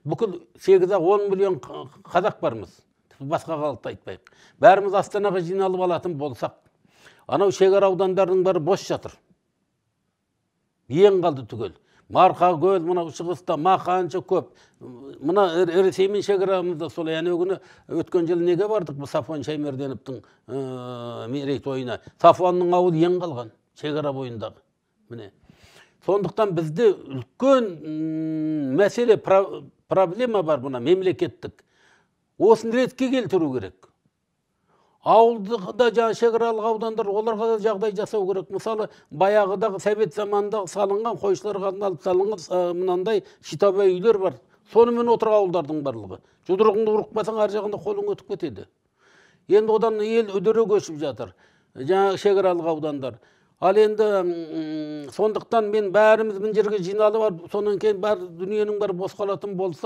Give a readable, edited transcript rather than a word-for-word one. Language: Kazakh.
бүкіл 8-10 миллион қазақ бармыз. Басқа халықты айтпайық. Бәріміз Астанаға жиналып алатын болсақ, анау шекара аудандардың бәрі бос жатыр. Ең қалды түгел. Марқакөл, мынау шығыста мақанша көп. Мына Ресеймен шекарамызда сол яны күні өткен жылы неге бардық? Сафуан Шаймерденовтың мерейтойына. Сафуанның ауылы ең қалған шекара бойындағы. Міне. Сондықтан бізде үлкен мәселе, проблема бар бұна мемлекеттік. Осын ретке келтіру керек. Ауылда жаңа шекаралық аудандар, оларға да жағдай жасау керек. Мысалы, баяғыдағы совет заманында салынған қойшыларға арналып салынған мынандай щитовой үйлер бар. Сонымен отыр ауылдардың барлығы. Жұдырығыңды ұрықпасаң, ар жағында қолың өтіп кетеді. Енді одан ел үдере көшіп жатыр. Жаңа шекаралық аудандар. Ал енді сондықтан мен бәріміз мына жерге жиналып, сонан кейін бар дүниенің бәрі бос қалатын болса,